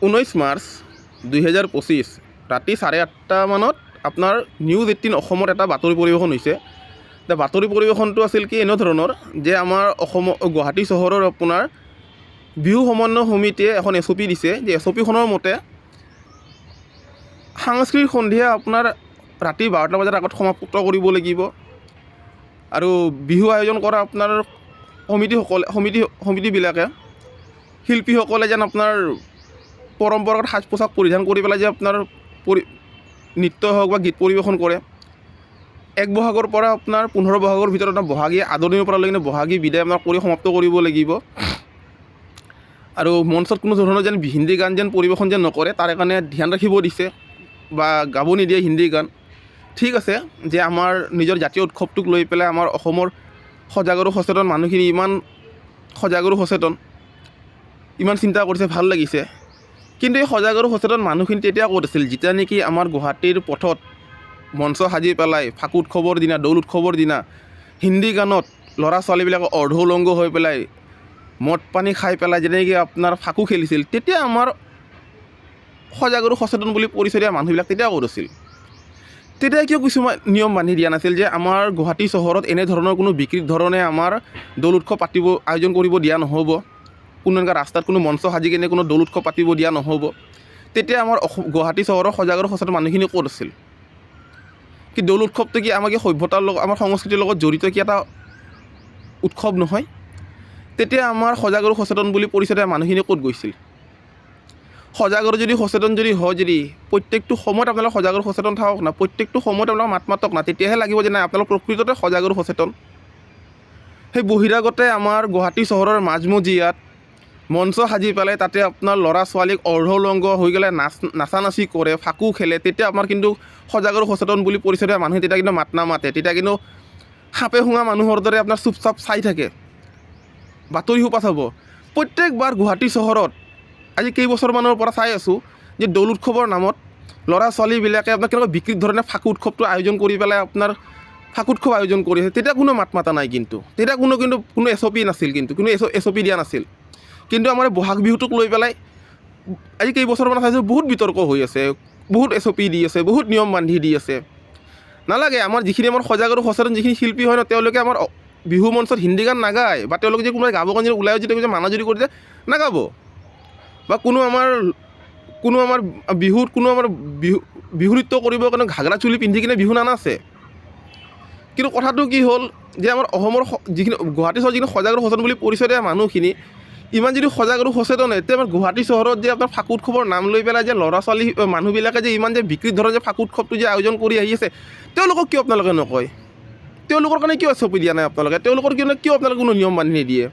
19 March 2025 ৰাতি 8:30 মানত আপোনাৰ নিউজ 18 অসমত এটা বাতৰি পৰিৱেশন হৈছে। বাতৰি পৰিৱেশনটো আছিল কি এনে ধৰণৰ যে আমাৰ গুৱাহাটী চহৰৰ আপোনাৰ বিহু সমন্বয় সমিতিয়ে এখন SOP দিছে যে SOPখনৰ মতে সাংস্কৃতিক সন্ধিয়া আপোনাৰ ৰাতি 12টা বজাৰ আগত সমাপ্ত কৰিব লাগিব আৰু বিহু আয়োজন কৰা আপোনাৰ সমিতিবিলাকে শিল্পীসকলে যেন আপোনাৰ পৰম্পৰাগত সাজ পোছাক পৰিধান কৰি পেলাই যে আপোনাৰ নৃত্য হওক বা গীত পৰিৱেশন কৰে। 1 বহাগৰ পৰা আপোনাৰ 15 বহাগৰ ভিতৰত আপোনাৰ বহাগী আদৰণিৰ পৰা লৈ কিনে বহাগী বিদায় আপোনাৰ কৰি সমাপ্ত কৰিব লাগিব আৰু মঞ্চত কোনো ধৰণৰ যেন হিন্দী গান যেন পৰিৱেশন যেন নকৰে তাৰ কাৰণে ধ্যান ৰাখিব দিছে বা গাব নিদিয়ে হিন্দী গান। ঠিক আছে যে আমাৰ নিজৰ জাতীয় উৎসৱটোক লৈ পেলাই আমাৰ অসমৰ সজাগ আৰু সচেতন মানুহখিনি ইমান সজাগ আৰু সচেতন ইমান চিন্তা কৰিছে, ভাল লাগিছে। কিন্তু এই সজাগ আৰু সচেতন মানুহখিনি তেতিয়া ক'ত আছিল যেতিয়া নেকি আমাৰ গুৱাহাটীৰ পথত মঞ্চ সাজি পেলাই ফাকু উৎসৱৰ দিনা, দৌল উৎসৱৰ দিনা হিন্দী গানত ল'ৰা ছোৱালীবিলাকে অৰ্ধউলংগ হৈ পেলাই মদ পানী খাই পেলাই যেনেকৈ আপোনাৰ ফাকু খেলিছিল, তেতিয়া আমাৰ সজাগ আৰু সচেতন বুলি পৰিচয় দিয়া মানুহবিলাক তেতিয়া ক'ত আছিল? তেতিয়া কিয় কিছুমান নিয়ম বান্ধি দিয়া নাছিল যে আমাৰ গুৱাহাটী চহৰত এনেধৰণৰ কোনো বিকৃত ধৰণে আমাৰ দৌল উৎসৱ আয়োজন কৰিব দিয়া নহ'ব, কোনো এনেকুৱা ৰাস্তাত কোনো মঞ্চ সাজি কিনে কোনো দৌল উৎসৱ পাতিব দিয়া নহ'ব? তেতিয়া আমাৰ গুৱাহাটী চহৰৰ সজাগ আৰু সচেতন মানুহখিনি ক'ত আছিল? কি দৌল উৎসৱটো কি আমাক সভ্যতাৰ লগত আমাৰ সংস্কৃতিৰ লগত জড়িত কি এটা উৎসৱ নহয়? তেতিয়া আমাৰ সজাগ আৰু সচেতন বুলি পৰিচয় দিয়া মানুহখিনি ক'ত গৈছিল? সজাগ আৰু যদি সচেতন যদি হয়, যদি প্ৰত্যেকটো সময়ত আপোনালোক সজাগ আৰু সচেতন থাকক না, প্ৰত্যেকটো সময়ত আপোনালোক মাত মাতক না, তেতিয়াহে লাগিব যে নাই আপোনালোক প্ৰকৃততে সজাগ আৰু সচেতন। সেই বহিৰাগতে আমাৰ গুৱাহাটী চহৰৰ মাজমজিয়াত মঞ্চ সাজি পেলাই তাতে আপোনাৰ ল'ৰা ছোৱালীক অৰ্ধউলংগ হৈ গ'লে নাচা নাচি কৰে, ফাকু খেলে, তেতিয়া আমাৰ কিন্তু সজাগ আৰু সচেতন বুলি পৰিচয় দিয়া মানুহে তেতিয়া কিন্তু মাত নামাতে। তেতিয়া কিন্তু সাপে শুঙা মানুহৰ দৰে আপোনাৰ চুপচাপ চাই থাকে, বাতৰি সোপা চাব। প্ৰত্যেকবাৰ গুৱাহাটী চহৰত আজি কেইবছৰমানৰ পৰা চাই আছোঁ যে দৌল উৎসৱৰ নামত ল'ৰা ছোৱালীবিলাকে আপোনাৰ কেনেকুৱা বিকৃত ধৰণে ফাকু উৎসৱটো আয়োজন কৰি পেলাই আপোনাৰ ফাকু উৎসৱ আয়োজন কৰি আছে। তেতিয়া কোনো মাত মাতা নাই, কিন্তু তেতিয়া কোনো SOP নাছিল, কিন্তু কোনো SOP দিয়া নাছিল। কিন্তু আমাৰ বহাগ বিহুটোক লৈ পেলাই আজি কেইবছৰমান চাইছোঁ বহুত বিতৰ্ক হৈ আছে, বহুত SOP দি আছে, বহুত নিয়ম বান্ধি দি আছে। নালাগে, আমাৰ যিখিনি আমাৰ সজাগ আৰু সচেতন যিখিনি শিল্পী হয় ন, তেওঁলোকে আমাৰ বিহু মঞ্চত হিন্দী গান নাগায় বা তেওঁলোকে যদি কোনোবাই গাব কাৰণে ওলাই যদি মানা যদি কৰি দিয়ে নাগাব, বা কোনো আমাৰ বিহু নৃত্য কৰিবৰ কাৰণে ঘাগৰা চুলি পিন্ধি কিনে বিহু নানাচে। কিন্তু কথাটো কি হ'ল যে আমাৰ অসমৰ যিখিনি গুৱাহাটী চহৰত যিখিনি সজাগ আৰু সচেতন বুলি পৰিচয় দিয়া মানুহখিনি ইমান যদি সজাগ আৰু সচেতন, এতিয়া আমাৰ গুৱাহাটী চহৰত যে আপোনাৰ ফাকু উৎসৱৰ নাম লৈ পেলাই যে ল'ৰা ছোৱালী মানুহবিলাকে যে ইমান যে বিকৃত ধৰণে যে ফাকু উৎসৱটো যে আয়োজন কৰি আহি আছে, তেওঁলোকক কিয় আপোনালোকে নকয়? তেওঁলোকৰ কাৰণে কিয় SOP দিয়া নাই আপোনালোকে? তেওঁলোকৰ কিয় আপোনালোকে কোনো নিয়ম বান্ধি নিদিয়ে?